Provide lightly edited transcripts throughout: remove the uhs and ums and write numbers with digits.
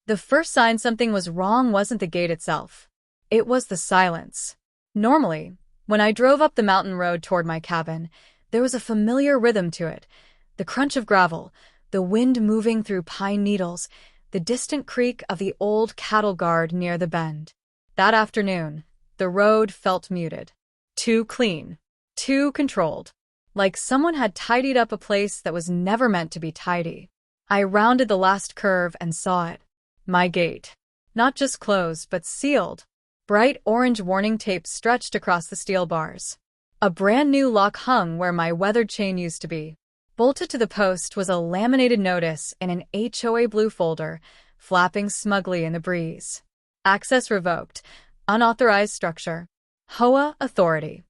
The first sign something was wrong wasn't the gate itself. It was the silence. Normally, when I drove up the mountain road toward my cabin, there was a familiar rhythm to it. The crunch of gravel, the wind moving through pine needles, the distant creak of the old cattle guard near the bend. That afternoon, the road felt muted. Too clean. Too controlled. Like someone had tidied up a place that was never meant to be tidy. I rounded the last curve and saw it. My gate. Not just closed, but sealed. Bright orange warning tape stretched across the steel bars. A brand new lock hung where my weathered chain used to be. Bolted to the post was a laminated notice in an HOA blue folder, flapping smugly in the breeze. Access revoked. Unauthorized structure. HOA authority.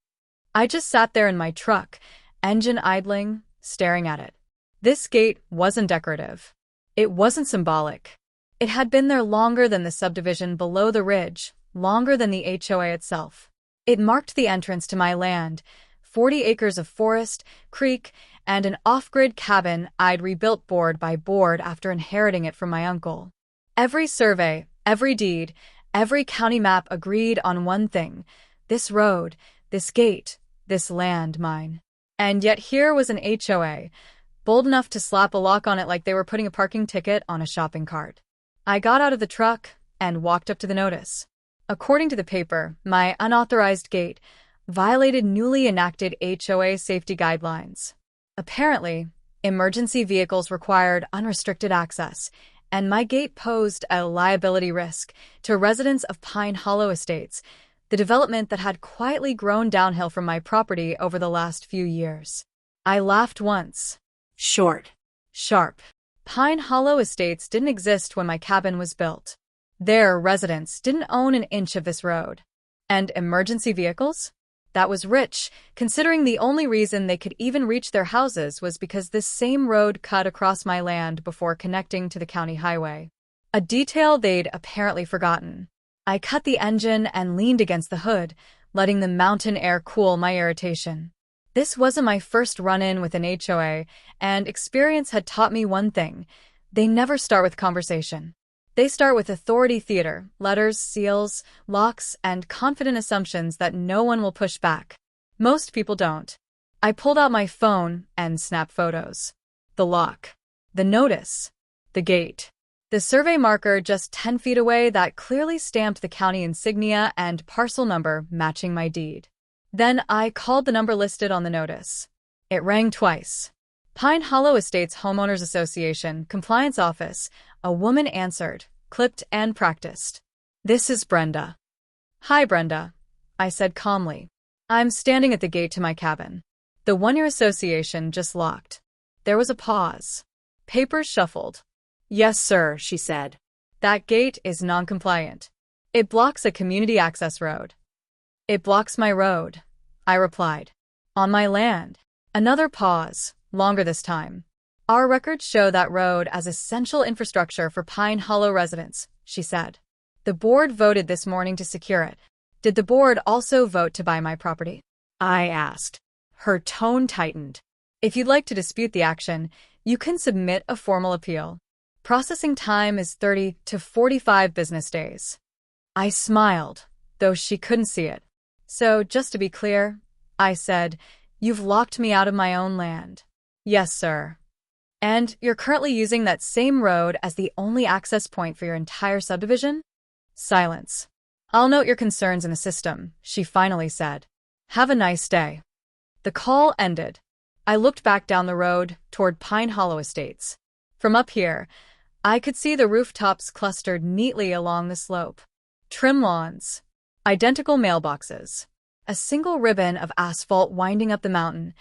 I just sat there in my truck, engine idling, staring at it. This gate wasn't decorative. It wasn't symbolic. It had been there longer than the subdivision below the ridge, longer than the HOA itself. It marked the entrance to my land, 40 acres of forest, creek, and an off-grid cabin I'd rebuilt board by board after inheriting it from my uncle. Every survey, every deed, every county map agreed on one thing: this road, this gate, this land mine. And yet here was an HOA, bold enough to slap a lock on it like they were putting a parking ticket on a shopping cart. I got out of the truck and walked up to the notice. According to the paper, my unauthorized gate violated newly enacted HOA safety guidelines. Apparently, emergency vehicles required unrestricted access, and my gate posed a liability risk to residents of Pine Hollow Estates, the development that had quietly grown downhill from my property over the last few years. I laughed once. Short. Sharp. Pine Hollow Estates didn't exist when my cabin was built. Their residents didn't own an inch of this road. And emergency vehicles? That was rich, considering the only reason they could even reach their houses was because this same road cut across my land before connecting to the county highway. A detail they'd apparently forgotten. I cut the engine and leaned against the hood, letting the mountain air cool my irritation. This wasn't my first run-in with an HOA, and experience had taught me one thing: they never start with conversation. They start with authority theater, letters, seals, locks, and confident assumptions that no one will push back. Most people don't. I pulled out my phone and snapped photos. The lock. The notice. The gate. The survey marker just 10 feet away that clearly stamped the county insignia and parcel number matching my deed. Then I called the number listed on the notice. It rang twice. Pine Hollow Estates Homeowners Association, Compliance Office. A woman answered, clipped and practiced. "This is Brenda." "Hi, Brenda," I said calmly. "I'm standing at the gate to my cabin. The one-year association just locked." There was a pause. Papers shuffled. "Yes, sir," she said. "That gate is non-compliant. It blocks a community access road." "It blocks my road," I replied. "On my land." Another pause, longer this time. "Our records show that road as essential infrastructure for Pine Hollow residents," she said. "The board voted this morning to secure it." "Did the board also vote to buy my property?" I asked. Her tone tightened. "If you'd like to dispute the action, you can submit a formal appeal. Processing time is 30 to 45 business days." I smiled, though she couldn't see it. "So, just to be clear," I said, "you've locked me out of my own land." "Yes, sir." "And you're currently using that same road as the only access point for your entire subdivision?" Silence. "I'll note your concerns in the system," she finally said. "Have a nice day." The call ended. I looked back down the road toward Pine Hollow Estates. From up here, I could see the rooftops clustered neatly along the slope. Trim lawns. Identical mailboxes. A single ribbon of asphalt winding up the mountain,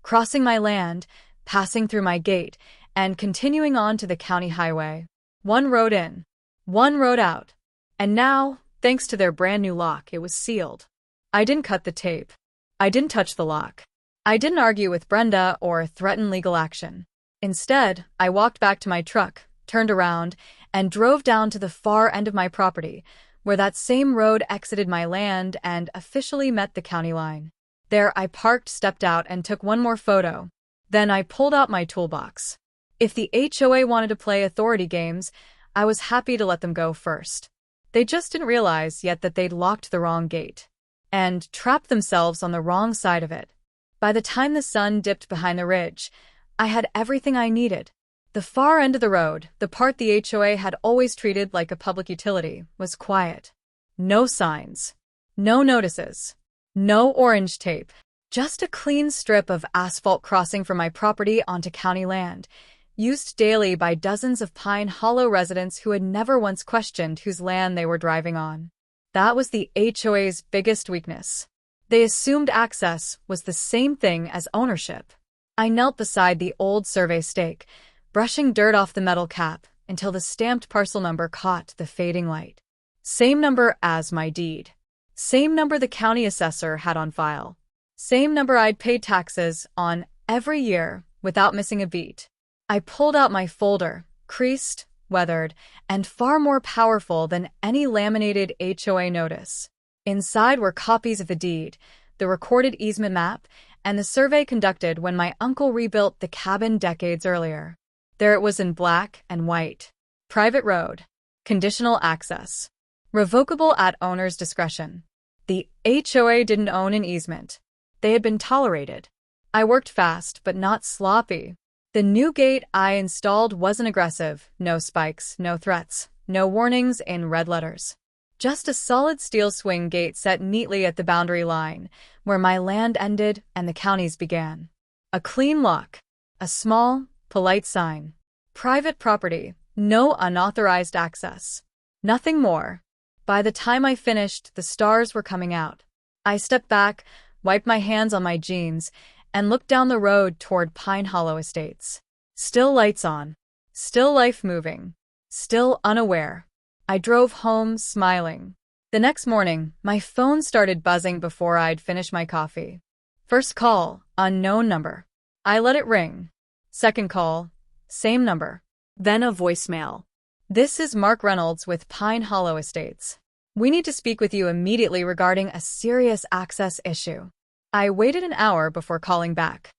crossing my land, passing through my gate, and continuing on to the county highway. One road in. One road out. And now, thanks to their brand new lock, it was sealed. I didn't cut the tape. I didn't touch the lock. I didn't argue with Brenda or threaten legal action. Instead, I walked back to my truck, turned around, and drove down to the far end of my property, where that same road exited my land and officially met the county line. There I parked, stepped out, and took one more photo. Then I pulled out my toolbox. If the HOA wanted to play authority games, I was happy to let them go first. They just didn't realize yet that they'd locked the wrong gate and trapped themselves on the wrong side of it. By the time the sun dipped behind the ridge, I had everything I needed. The far end of the road, the part the HOA had always treated like a public utility, was quiet. No signs. No notices. No orange tape. Just a clean strip of asphalt crossing from my property onto county land, used daily by dozens of Pine Hollow residents who had never once questioned whose land they were driving on. That was the HOA's biggest weakness. They assumed access was the same thing as ownership. I knelt beside the old survey stake, brushing dirt off the metal cap until the stamped parcel number caught the fading light. Same number as my deed. Same number the county assessor had on file. Same number I'd paid taxes on every year without missing a beat. I pulled out my folder, creased, weathered, and far more powerful than any laminated HOA notice. Inside were copies of the deed, the recorded easement map, and the survey conducted when my uncle rebuilt the cabin decades earlier. There it was in black and white. Private road. Conditional access. Revocable at owner's discretion. The HOA didn't own an easement. They had been tolerated. I worked fast, but not sloppy. The new gate I installed wasn't aggressive. No spikes, no threats, no warnings in red letters. Just a solid steel swing gate set neatly at the boundary line, where my land ended and the county's began. A clean lock. A small, polite sign. Private property. No unauthorized access. Nothing more. By the time I finished, the stars were coming out. I stepped back, wiped my hands on my jeans, and looked down the road toward Pine Hollow Estates. Still lights on. Still life moving. Still unaware. I drove home, smiling. The next morning, my phone started buzzing before I'd finished my coffee. First call, unknown number. I let it ring. Second call, same number. Then a voicemail. This is Mark Reynolds with Pine Hollow Estates. We need to speak with you immediately regarding a serious access issue. I waited an hour before calling back.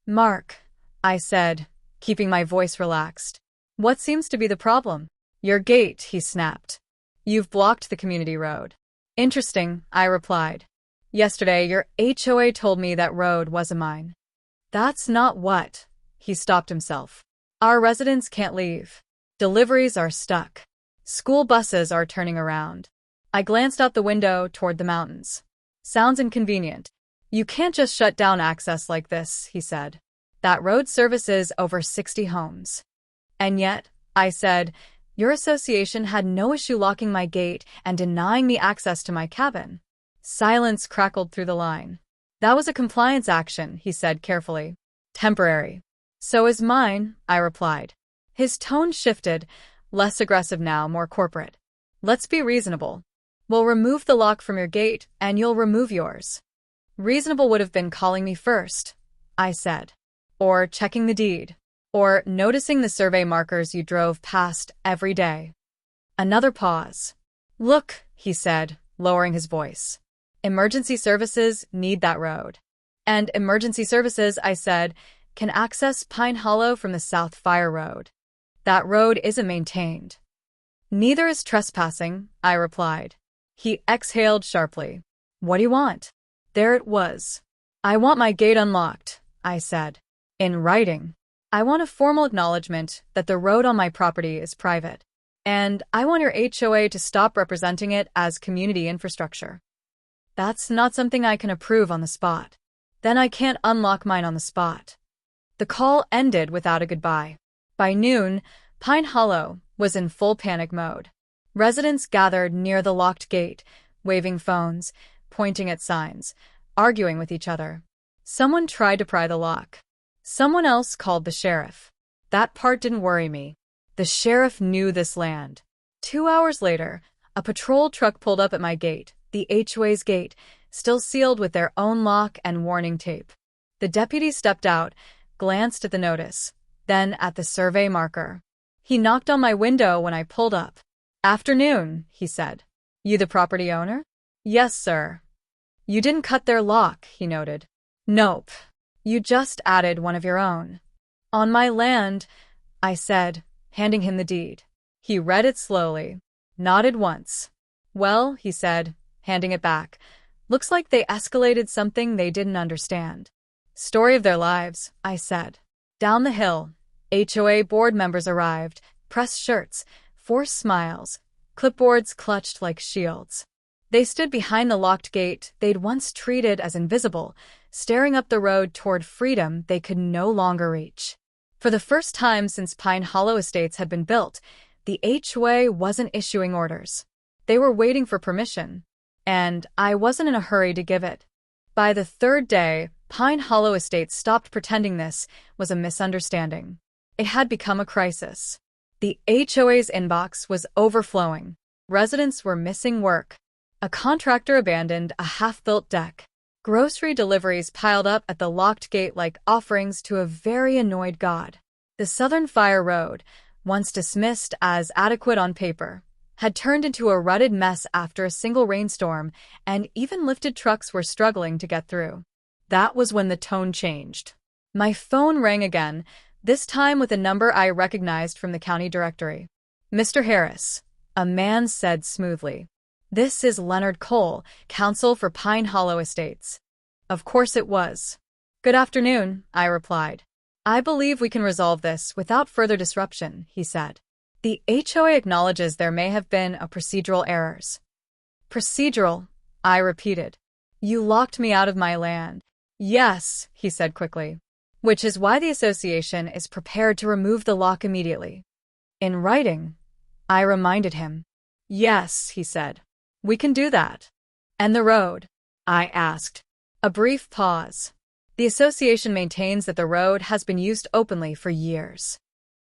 Mark, I said, keeping my voice relaxed. What seems to be the problem? Your gate, he snapped. You've blocked the community road. Interesting, I replied. Yesterday, your HOA told me that road wasn't mine. That's not what. He stopped himself. Our residents can't leave. Deliveries are stuck. School buses are turning around. I glanced out the window toward the mountains. Sounds inconvenient. You can't just shut down access like this, he said. That road services over 60 homes. And yet, I said, your association had no issue locking my gate and denying me access to my cabin. Silence crackled through the line. That was a compliance action, he said carefully. Temporary. So is mine, I replied. His tone shifted, less aggressive now, more corporate. Let's be reasonable. We'll remove the lock from your gate, and you'll remove yours. Reasonable would have been calling me first, I said. Or checking the deed. Or noticing the survey markers you drove past every day. Another pause. Look, he said, lowering his voice. Emergency services need that road. And emergency services, I said, can access Pine Hollow from the South Fire Road. That road isn't maintained. Neither is trespassing, I replied. He exhaled sharply. What do you want? There it was. I want my gate unlocked, I said. In writing. I want a formal acknowledgement that the road on my property is private. And I want your HOA to stop representing it as community infrastructure. That's not something I can approve on the spot. Then I can't unlock mine on the spot. The call ended without a goodbye. By noon, Pine Hollow was in full panic mode. Residents gathered near the locked gate, waving phones, pointing at signs, arguing with each other. Someone tried to pry the lock. Someone else called the sheriff. That part didn't worry me. The sheriff knew this land. 2 hours later, a patrol truck pulled up at my gate, the HOA's gate, still sealed with their own lock and warning tape. The deputy stepped out, glanced at the notice, then at the survey marker. He knocked on my window when I pulled up. Afternoon, he said. You the property owner? Yes, sir. You didn't cut their lock, he noted. Nope. You just added one of your own. On my land, I said, handing him the deed. He read it slowly, nodded once. Well, he said, handing it back, looks like they escalated something they didn't understand. Story of their lives, I said. Down the hill, HOA board members arrived, pressed shirts, forced smiles, clipboards clutched like shields. They stood behind the locked gate they'd once treated as invisible, staring up the road toward freedom they could no longer reach. For the first time since Pine Hollow Estates had been built, the HOA wasn't issuing orders. They were waiting for permission, and I wasn't in a hurry to give it. By the third day, Pine Hollow Estates stopped pretending this was a misunderstanding. It had become a crisis. The HOA's inbox was overflowing. Residents were missing work. A contractor abandoned a half-built deck. Grocery deliveries piled up at the locked gate like offerings to a very annoyed God. The Southern Fire Road, once dismissed as adequate on paper, had turned into a rutted mess after a single rainstorm, and even lifted trucks were struggling to get through. That was when the tone changed. My phone rang again, this time with a number I recognized from the county directory. "Mr. Harris," a man said smoothly. "This is Leonard Cole, counsel for Pine Hollow Estates." Of course it was. "Good afternoon," I replied. "I believe we can resolve this without further disruption," he said. "The HOA acknowledges there may have been a procedural errors." "Procedural," I repeated. "You locked me out of my land." "Yes," he said quickly. "Which is why the association is prepared to remove the lock immediately." "In writing," I reminded him. "Yes," he said. "We can do that." "And the road?" I asked. A brief pause. "The association maintains that the road has been used openly for years."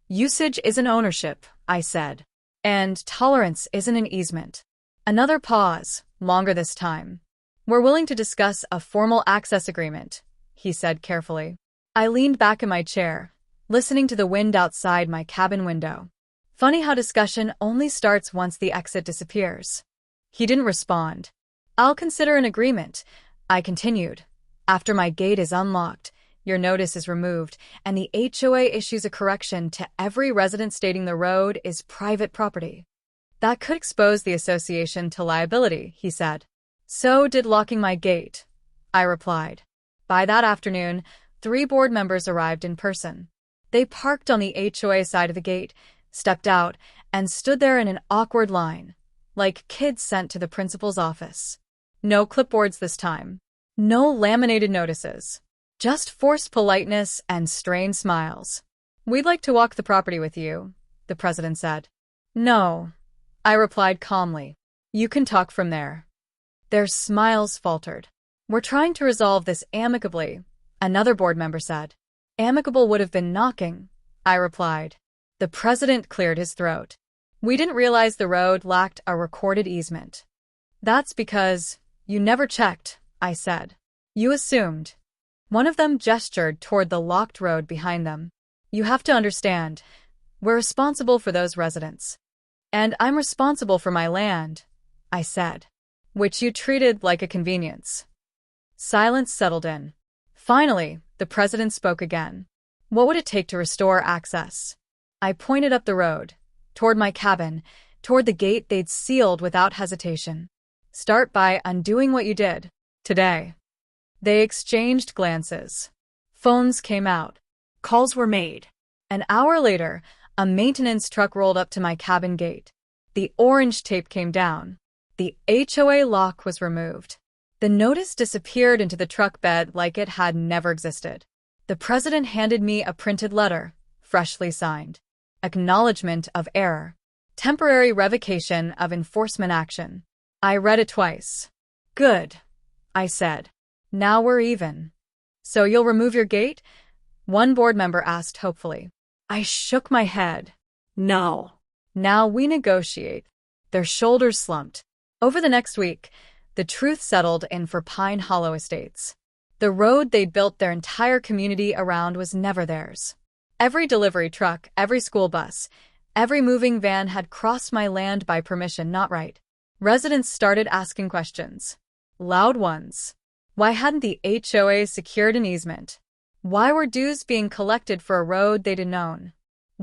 "Usage isn't ownership," I said. "And tolerance isn't an easement." Another pause, longer this time. "We're willing to discuss a formal access agreement," he said carefully. I leaned back in my chair, listening to the wind outside my cabin window. Funny how discussion only starts once the exit disappears. He didn't respond. "I'll consider an agreement," I continued. "After my gate is unlocked, your notice is removed, and the HOA issues a correction to every resident stating the road is private property." "That could expose the association to liability," he said. "So did locking my gate," I replied. By that afternoon, 3 board members arrived in person. They parked on the HOA side of the gate, stepped out, and stood there in an awkward line, like kids sent to the principal's office. No clipboards this time. No laminated notices. Just forced politeness and strained smiles. "We'd like to walk the property with you," the president said. "No," I replied calmly. "You can talk from there." Their smiles faltered. "We're trying to resolve this amicably," another board member said. "Amicable would have been knocking," I replied. The president cleared his throat. "We didn't realize the road lacked a recorded easement." "That's because you never checked," I said. "You assumed." One of them gestured toward the locked road behind them. "You have to understand, we're responsible for those residents." "And I'm responsible for my land," I said. "Which you treated like a convenience." Silence settled in. Finally, the president spoke again. "What would it take to restore access?" I pointed up the road, toward my cabin, toward the gate they'd sealed without hesitation. "Start by undoing what you did today." They exchanged glances. Phones came out. Calls were made. An hour later, a maintenance truck rolled up to my cabin gate. The orange tape came down. The HOA lock was removed. The notice disappeared into the truck bed like it had never existed. The president handed me a printed letter, freshly signed. Acknowledgement of error. Temporary revocation of enforcement action. I read it twice. "Good," I said. "Now we're even." "So you'll remove your gate?" one board member asked hopefully. I shook my head. "No." "Now we negotiate." Their shoulders slumped. Over the next week, the truth settled in for Pine Hollow Estates. The road they'd built their entire community around was never theirs. Every delivery truck, every school bus, every moving van had crossed my land by permission, not right. Residents started asking questions. Loud ones. Why hadn't the HOA secured an easement? Why were dues being collected for a road they didn't own?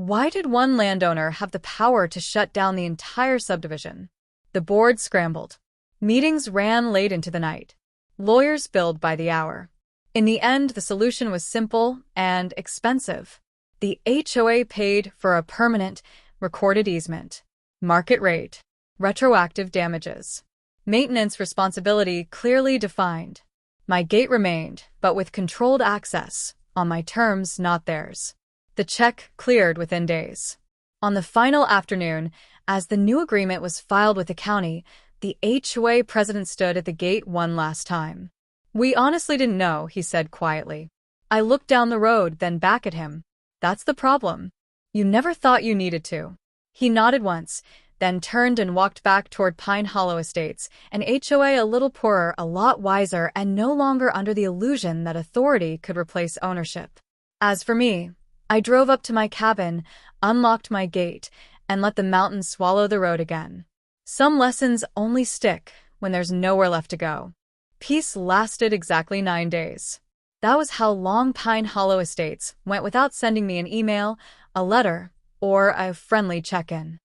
Why did one landowner have the power to shut down the entire subdivision? The board scrambled. Meetings ran late into the night. Lawyers billed by the hour. In the end, the solution was simple and expensive. The HOA paid for a permanent, recorded easement. Market rate. Retroactive damages. Maintenance responsibility clearly defined. My gate remained, but with controlled access, on my terms, not theirs. The check cleared within days. On the final afternoon, as the new agreement was filed with the county, the HOA president stood at the gate one last time. "We honestly didn't know," he said quietly. I looked down the road, then back at him. "That's the problem. You never thought you needed to." He nodded once, then turned and walked back toward Pine Hollow Estates, an HOA a little poorer, a lot wiser, and no longer under the illusion that authority could replace ownership. As for me, I drove up to my cabin, unlocked my gate, and let the mountains swallow the road again. Some lessons only stick when there's nowhere left to go. Peace lasted exactly 9 days. That was how long Pine Hollow Estates went without sending me an email, a letter, or a friendly check-in.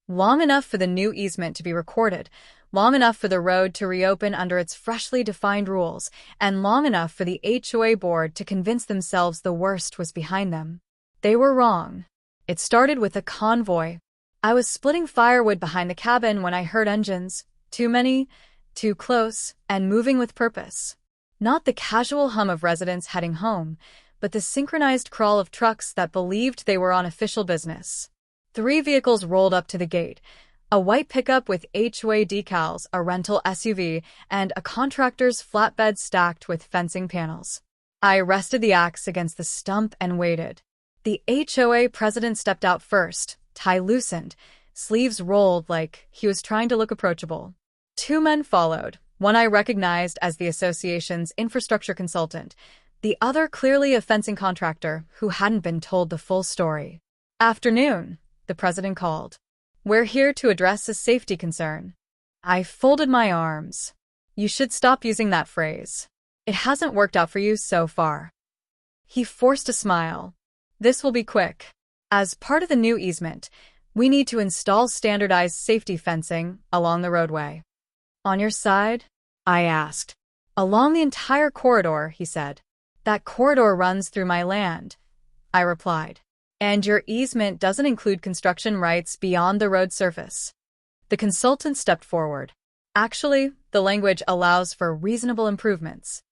Long enough for the new easement to be recorded, long enough for the road to reopen under its freshly defined rules, and long enough for the HOA board to convince themselves the worst was behind them. They were wrong. It started with a convoy. I was splitting firewood behind the cabin when I heard engines, too many, too close, and moving with purpose. Not the casual hum of residents heading home, but the synchronized crawl of trucks that believed they were on official business. 3 vehicles rolled up to the gate: a white pickup with HOA decals, a rental SUV, and a contractor's flatbed stacked with fencing panels. I rested the axe against the stump and waited. The HOA president stepped out first, tie loosened, sleeves rolled like he was trying to look approachable. 2 men followed, one I recognized as the association's infrastructure consultant, the other clearly a fencing contractor who hadn't been told the full story. "Afternoon," the president called. "We're here to address a safety concern." I folded my arms. "You should stop using that phrase. It hasn't worked out for you so far." He forced a smile. "This will be quick. As part of the new easement, we need to install standardized safety fencing along the roadway." "On your side?" I asked. "Along the entire corridor," he said. "That corridor runs through my land," I replied. "And your easement doesn't include construction rights beyond the road surface." The consultant stepped forward. "Actually, the language allows for reasonable improvements."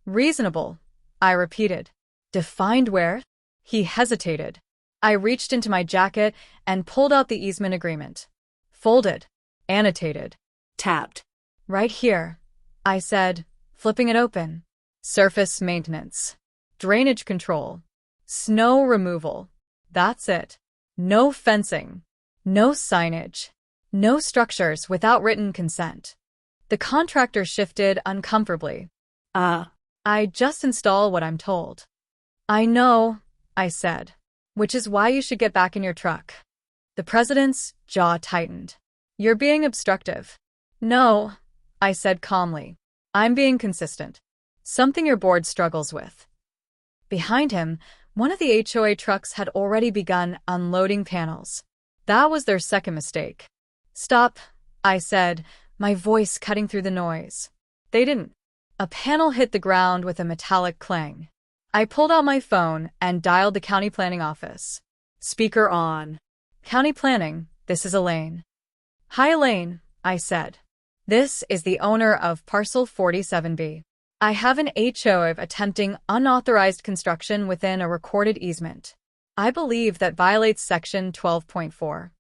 "Reasonable," I repeated. "Defined where?" He hesitated. I reached into my jacket and pulled out the easement agreement. Folded. Annotated. Tabbed. "Right here," I said, flipping it open. "Surface maintenance. Drainage control. Snow removal. That's it. No fencing. No signage. No structures without written consent." The contractor shifted uncomfortably. I just install what I'm told." "I know," I said. "Which is why you should get back in your truck." The president's jaw tightened. "You're being obstructive." "No," I said calmly. "I'm being consistent. Something your board struggles with." Behind him, one of the HOA trucks had already begun unloading panels. That was their second mistake. "Stop," I said, my voice cutting through the noise. They didn't. A panel hit the ground with a metallic clang. I pulled out my phone and dialed the county planning office. Speaker on. "County planning, this is Elaine." "Hi, Elaine," I said. "This is the owner of Parcel 47B. I have an HOA attempting unauthorized construction within a recorded easement. I believe that violates Section 12.4.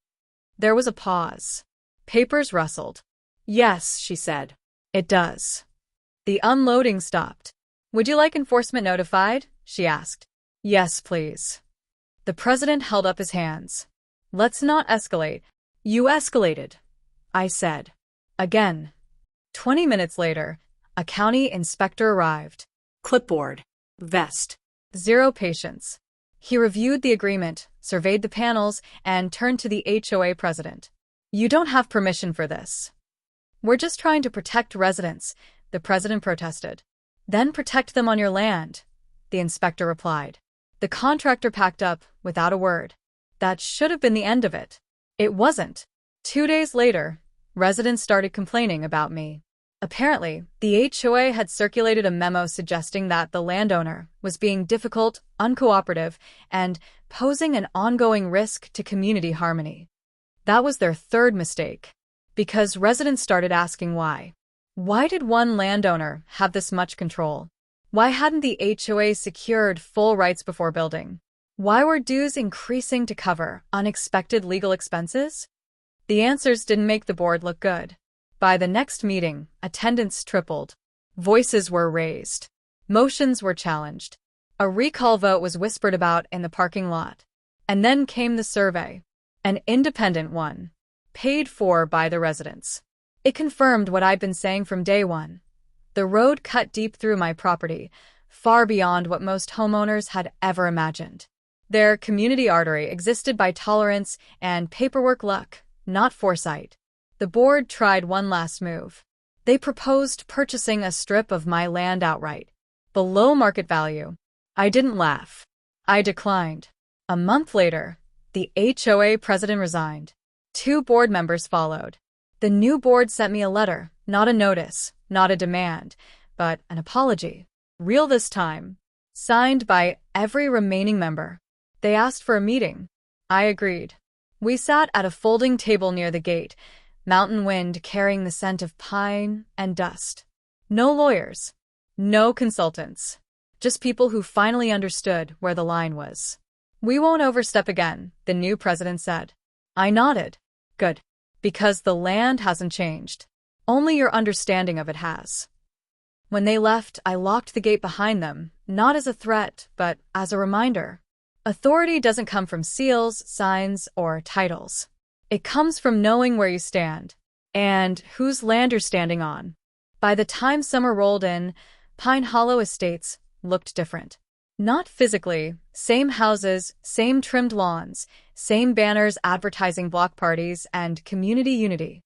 There was a pause. Papers rustled. "Yes," she said. "It does." The unloading stopped. "Would you like enforcement notified?" she asked. "Yes, please." The president held up his hands. "Let's not escalate." "You escalated," I said. Again. 20 minutes later, a county inspector arrived. Clipboard. Vest. Zero patience. He reviewed the agreement, surveyed the panels, and turned to the HOA president. "You don't have permission for this." "We're just trying to protect residents," the president protested. "Then protect them on your land," the inspector replied. The contractor packed up without a word. That should have been the end of it. It wasn't. 2 days later, residents started complaining about me. Apparently, the HOA had circulated a memo suggesting that the landowner was being difficult, uncooperative, and posing an ongoing risk to community harmony. That was their third mistake, because residents started asking why. Why did one landowner have this much control? Why hadn't the HOA secured full rights before building? Why were dues increasing to cover unexpected legal expenses? The answers didn't make the board look good. By the next meeting, attendance tripled. Voices were raised. Motions were challenged. A recall vote was whispered about in the parking lot. And then came the survey. An independent one. Paid for by the residents. It confirmed what I'd been saying from day one. The road cut deep through my property, far beyond what most homeowners had ever imagined. Their community artery existed by tolerance and paperwork luck, not foresight. The board tried one last move. They proposed purchasing a strip of my land outright, below market value. I didn't laugh. I declined. A month later, the HOA president resigned. 2 board members followed. The new board sent me a letter, not a notice, not a demand, but an apology. Real this time. Signed by every remaining member. They asked for a meeting. I agreed. We sat at a folding table near the gate, mountain wind carrying the scent of pine and dust. No lawyers. No consultants. Just people who finally understood where the line was. We won't overstep again, the new president said. I nodded. Good. Because the land hasn't changed. Only your understanding of it has. When they left, I locked the gate behind them, not as a threat, but as a reminder. Authority doesn't come from seals, signs, or titles. It comes from knowing where you stand, and whose land you're standing on. By the time summer rolled in, Pine Hollow Estates looked different. Not physically, same houses, same trimmed lawns, same banners advertising block parties and community unity.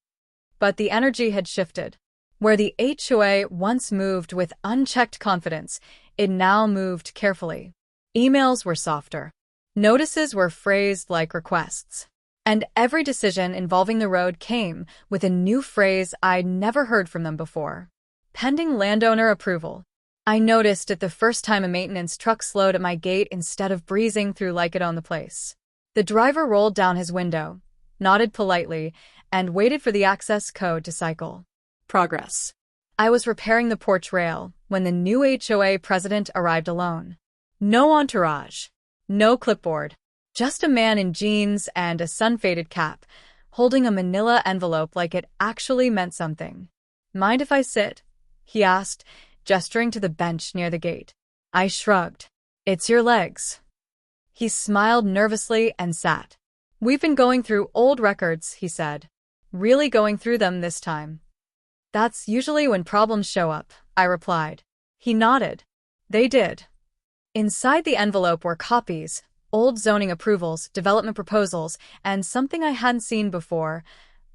But the energy had shifted. Where the HOA once moved with unchecked confidence, it now moved carefully. Emails were softer. Notices were phrased like requests. And every decision involving the road came with a new phrase I'd never heard from them before. Pending landowner approval. I noticed it the first time a maintenance truck slowed at my gate instead of breezing through like it owned the place. The driver rolled down his window, nodded politely, and waited for the access code to cycle. Progress. I was repairing the porch rail when the new HOA president arrived alone. No entourage. No clipboard. Just a man in jeans and a sun-faded cap, holding a manila envelope like it actually meant something. Mind if I sit? He asked, gesturing to the bench near the gate. I shrugged. It's your legs. He smiled nervously and sat. We've been going through old records, he said. Really going through them this time. That's usually when problems show up, I replied. He nodded. They did. Inside the envelope were copies, old zoning approvals, development proposals, and something I hadn't seen before,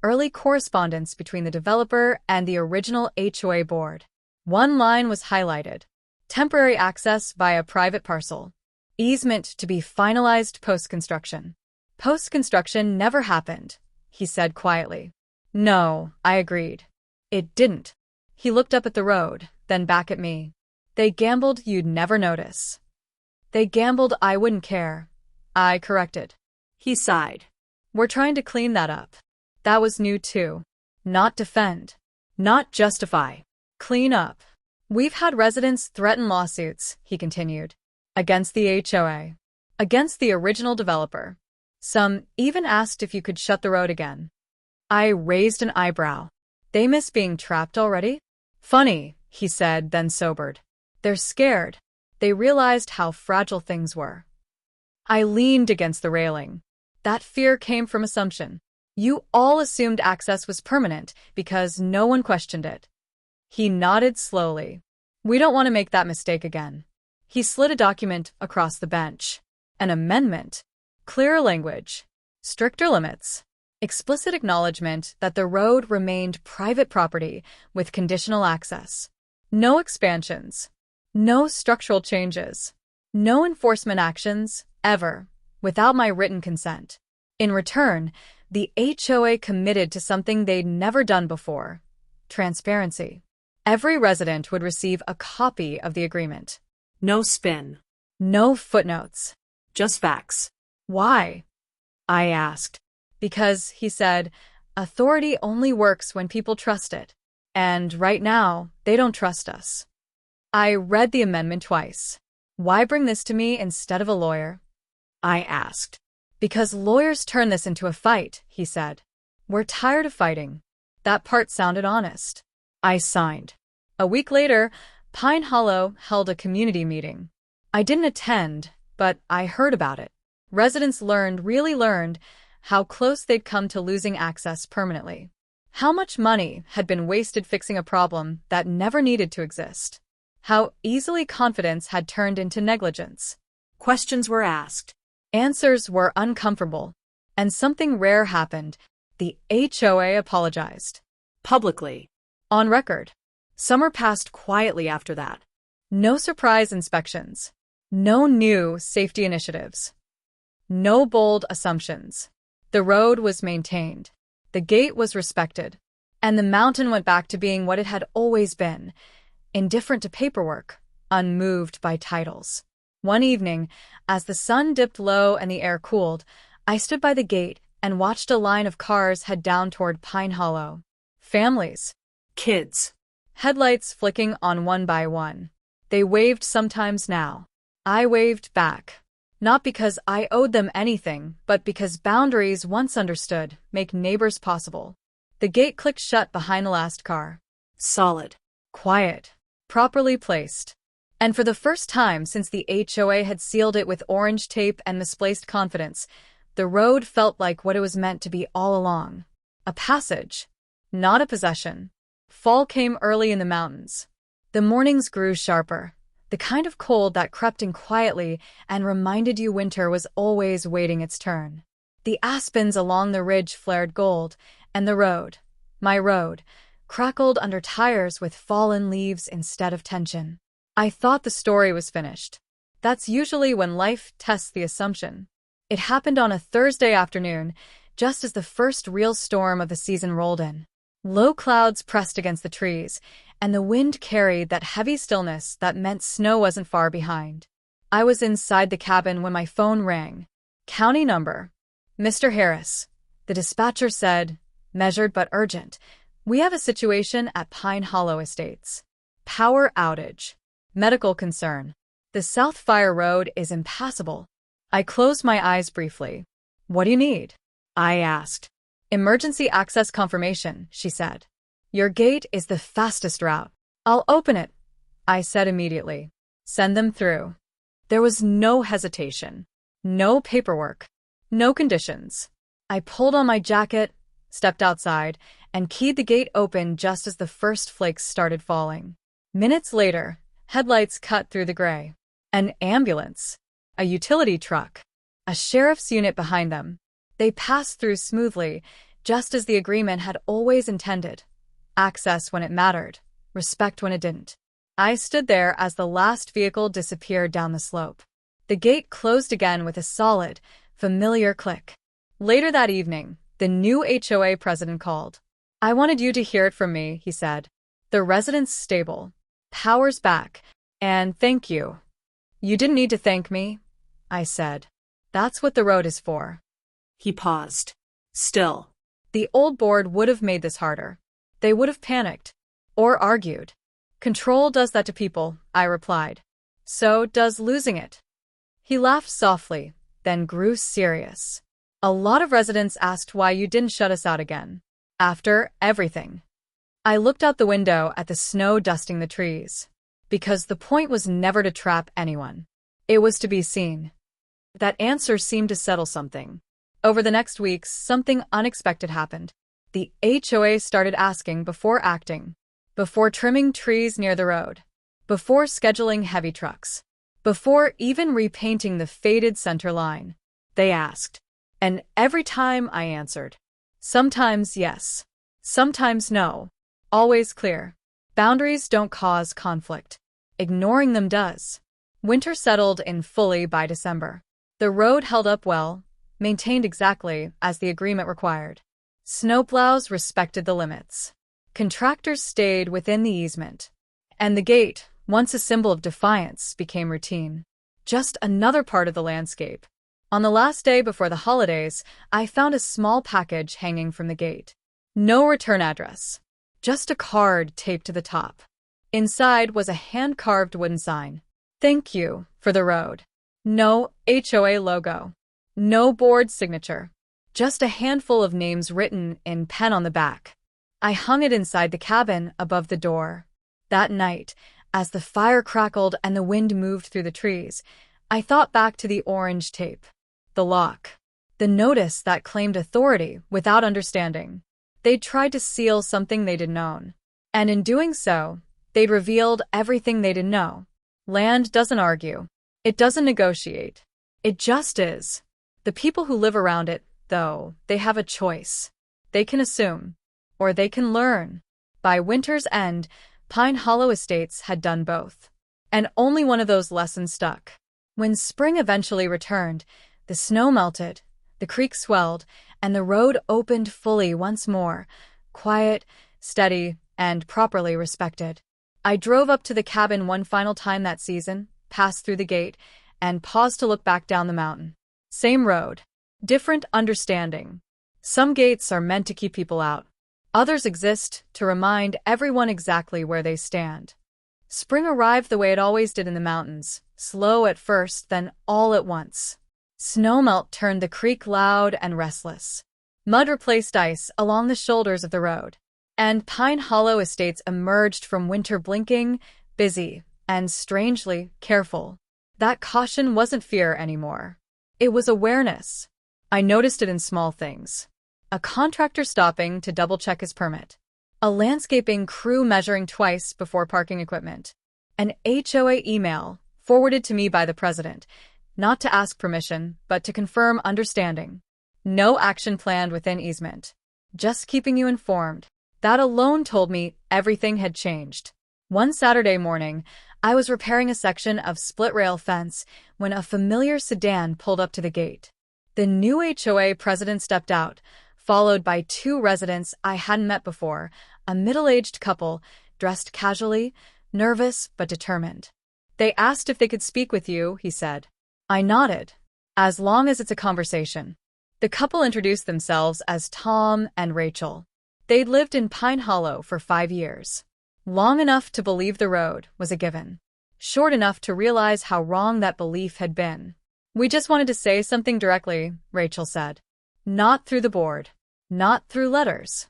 early correspondence between the developer and the original HOA board. One line was highlighted. Temporary access via private parcel. Easement to be finalized post-construction. Post-construction never happened, he said quietly. No, I agreed. It didn't. He looked up at the road, then back at me. They gambled you'd never notice. They gambled I wouldn't care. I corrected. He sighed. We're trying to clean that up. That was new too. Not defend. Not justify. Clean up. We've had residents threaten lawsuits, he continued. Against the HOA. Against the original developer. Some even asked if you could shut the road again. I raised an eyebrow. They miss being trapped already? Funny, he said, then sobered. They're scared. They realized how fragile things were. I leaned against the railing. That fear came from assumption. You all assumed access was permanent because no one questioned it. He nodded slowly. We don't want to make that mistake again. He slid a document across the bench. An amendment. Clearer language. Stricter limits. Explicit acknowledgement that the road remained private property with conditional access. No expansions. No structural changes. No enforcement actions, ever. without my written consent. In return, the HOA committed to something they'd never done before: transparency. Every resident would receive a copy of the agreement. No spin. No footnotes. Just facts. Why? I asked. Because, he said, authority only works when people trust it. And right now, they don't trust us. I read the amendment twice. Why bring this to me instead of a lawyer? I asked. Because lawyers turn this into a fight, he said. We're tired of fighting. That part sounded honest. I signed. A week later, Pine Hollow held a community meeting. I didn't attend, but I heard about it. Residents really learned, how close they'd come to losing access permanently. How much money had been wasted fixing a problem that never needed to exist. How easily confidence had turned into negligence. Questions were asked. Answers were uncomfortable. And something rare happened. The HOA apologized. Publicly. On record. Summer passed quietly after that. No surprise inspections. No new safety initiatives. No bold assumptions. The road was maintained. The gate was respected. And the mountain went back to being what it had always been: indifferent to paperwork, unmoved by titles. One evening, as the sun dipped low and the air cooled, I stood by the gate and watched a line of cars head down toward Pine Hollow. Families. Kids. Headlights flicking on one by one. They waved sometimes now. I waved back. Not because I owed them anything, but because boundaries once understood make neighbors possible. The gate clicked shut behind the last car. Solid. Quiet. Properly placed. And for the first time since the HOA had sealed it with orange tape and misplaced confidence, the road felt like what it was meant to be all along. A passage. Not a possession. Fall came early in the mountains. The mornings grew sharper. The kind of cold that crept in quietly and reminded you winter was always waiting its turn. The aspens along the ridge flared gold, and the road, my road, crackled under tires with fallen leaves instead of tension. I thought the story was finished. That's usually when life tests the assumption. It happened on a Thursday afternoon, just as the first real storm of the season rolled in. Low clouds pressed against the trees, and the wind carried that heavy stillness that meant snow wasn't far behind. I was inside the cabin when my phone rang. County number. Mr. Harris. The dispatcher said, measured but urgent. We have a situation at Pine Hollow Estates. Power outage. Medical concern. The South Fire Road is impassable. I closed my eyes briefly. What do you need? I asked. Emergency access confirmation, she said. Your gate is the fastest route. I'll open it, I said immediately. Send them through. There was no hesitation. No paperwork. No conditions. I pulled on my jacket, stepped outside, and keyed the gate open just as the first flakes started falling. Minutes later, headlights cut through the gray. An ambulance. A utility truck. A sheriff's unit behind them. They passed through smoothly, just as the agreement had always intended. Access when it mattered, respect when it didn't. I stood there as the last vehicle disappeared down the slope. The gate closed again with a solid, familiar click. Later that evening, the new HOA president called. I wanted you to hear it from me, he said. The residents stable. Power's back. And thank you. You didn't need to thank me, I said. That's what the road is for. He paused. Still. The old board would have made this harder. They would have panicked. Or argued. Control does that to people, I replied. So does losing it. He laughed softly, then grew serious. A lot of residents asked why you didn't shut us out again. After everything. I looked out the window at the snow dusting the trees. Because the point was never to trap anyone. It was to be seen. That answer seemed to settle something. Over the next weeks, something unexpected happened. The HOA started asking before acting. Before trimming trees near the road. Before scheduling heavy trucks. Before even repainting the faded center line. They asked. And every time I answered. Sometimes yes. Sometimes no. Always clear. Boundaries don't cause conflict. Ignoring them does. Winter settled in fully by December. The road held up well, maintained exactly as the agreement required. Snowplows respected the limits. Contractors stayed within the easement. And the gate, once a symbol of defiance, became routine. Just another part of the landscape. On the last day before the holidays, I found a small package hanging from the gate. No return address. Just a card taped to the top. Inside was a hand-carved wooden sign. Thank you for the road. No HOA logo. No board signature. Just a handful of names written in pen on the back. I hung it inside the cabin above the door. That night, as the fire crackled and the wind moved through the trees, I thought back to the orange tape. The lock. The notice that claimed authority without understanding. They'd tried to seal something they didn't own. And in doing so, they'd revealed everything they didn't know. Land doesn't argue. It doesn't negotiate. It just is. The people who live around it, though, they have a choice. They can assume. Or they can learn. By winter's end, Pine Hollow Estates had done both. And only one of those lessons stuck. When spring eventually returned, the snow melted, the creek swelled, and the road opened fully once more, quiet, steady, and properly respected. I drove up to the cabin one final time that season, passed through the gate, and paused to look back down the mountain. Same road. Different understanding. Some gates are meant to keep people out. Others exist to remind everyone exactly where they stand. Spring arrived the way it always did in the mountains, slow at first, then all at once. Snowmelt turned the creek loud and restless. Mud replaced ice along the shoulders of the road. And Pine Hollow Estates emerged from winter blinking, busy, and strangely careful. That caution wasn't fear anymore. It was awareness. I noticed it in small things. A contractor stopping to double-check his permit. A landscaping crew measuring twice before parking equipment. An HOA email forwarded to me by the president, not to ask permission, but to confirm understanding. No action planned within easement. Just keeping you informed. That alone told me everything had changed. One Saturday morning, I was repairing a section of split-rail fence when a familiar sedan pulled up to the gate. The new HOA president stepped out, followed by two residents I hadn't met before, a middle-aged couple, dressed casually, nervous but determined. They asked if they could speak with you, he said. I nodded. As long as it's a conversation. The couple introduced themselves as Tom and Rachel. They'd lived in Pine Hollow for 5 years. Long enough to believe the road was a given. Short enough to realize how wrong that belief had been. We just wanted to say something directly, Rachel said. Not through the board. Not through letters.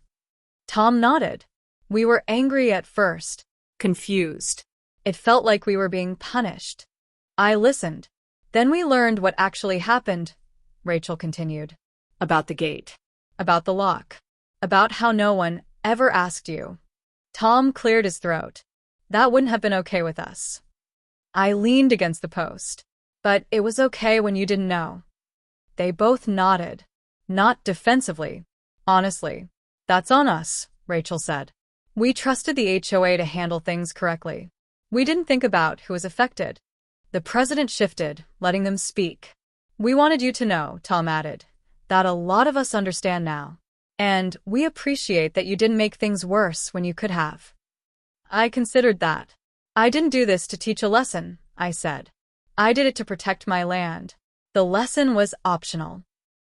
Tom nodded. We were angry at first. Confused. It felt like we were being punished. I listened. Then we learned what actually happened, Rachel continued. About the gate. About the lock. About how no one ever asked you. Tom cleared his throat. That wouldn't have been okay with us. I leaned against the post. But it was okay when you didn't know. They both nodded. Not defensively. Honestly. That's on us, Rachel said. We trusted the HOA to handle things correctly. We didn't think about who was affected. The president shifted, letting them speak. We wanted you to know, Tom added, that a lot of us understand now. And we appreciate that you didn't make things worse when you could have. I considered that. I didn't do this to teach a lesson, I said. I did it to protect my land. The lesson was optional.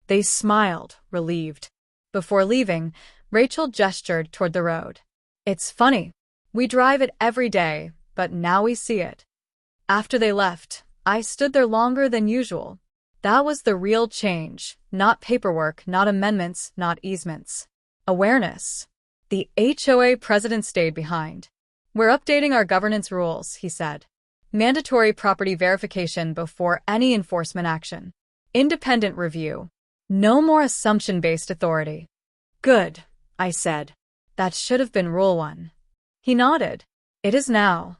They smiled, relieved. Before leaving, Rachel gestured toward the road. It's funny. We drive it every day, but now we see it. After they left, I stood there longer than usual. That was the real change, not paperwork, not amendments, not easements. Awareness. The HOA president stayed behind. We're updating our governance rules, he said. Mandatory property verification before any enforcement action. Independent review. No more assumption-based authority. Good, I said. That should have been Rule 1. He nodded. It is now.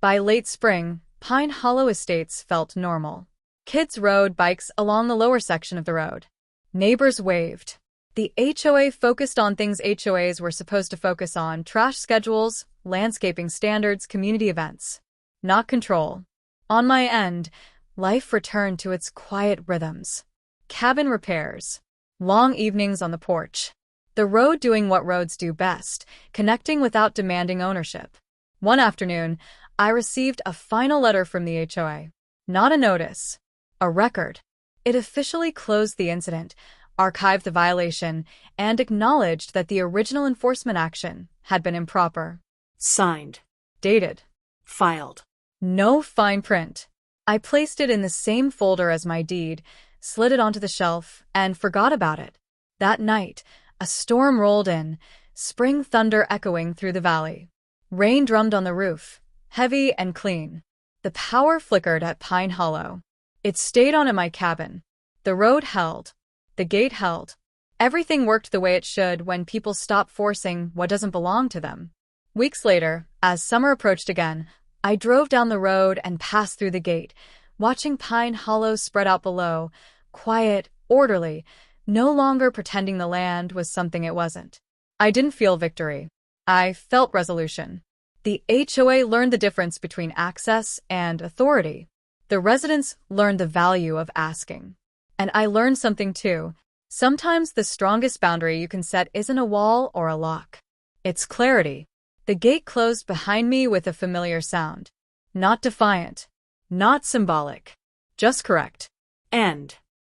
By late spring, Pine Hollow Estates felt normal. Kids rode bikes along the lower section of the road. Neighbors waved. The HOA focused on things HOAs were supposed to focus on: trash schedules, landscaping standards, community events. Not control. On my end, Life returned to its quiet rhythms. Cabin repairs. Long evenings on the porch. The road doing what roads do best, connecting without demanding ownership. One afternoon, I received a final letter from the HOA. Not a notice. A record. It officially closed the incident, archived the violation, and acknowledged that the original enforcement action had been improper. Signed. Dated. Filed. No fine print. I placed it in the same folder as my deed, slid it onto the shelf, and forgot about it. That night, a storm rolled in, spring thunder echoing through the valley. Rain drummed on the roof, heavy and clean. The power flickered at Pine Hollow. It stayed on at my cabin. The road held. The gate held. Everything worked the way it should when people stop forcing what doesn't belong to them. Weeks later, as summer approached again, I drove down the road and passed through the gate, watching Pine Hollow spread out below, quiet, orderly, no longer pretending the land was something it wasn't. I didn't feel victory. I felt resolution. The HOA learned the difference between access and authority. The residents learned the value of asking. And I learned something too. Sometimes the strongest boundary you can set isn't a wall or a lock. It's clarity. The gate closed behind me with a familiar sound. Not defiant. Not symbolic. Just correct. End.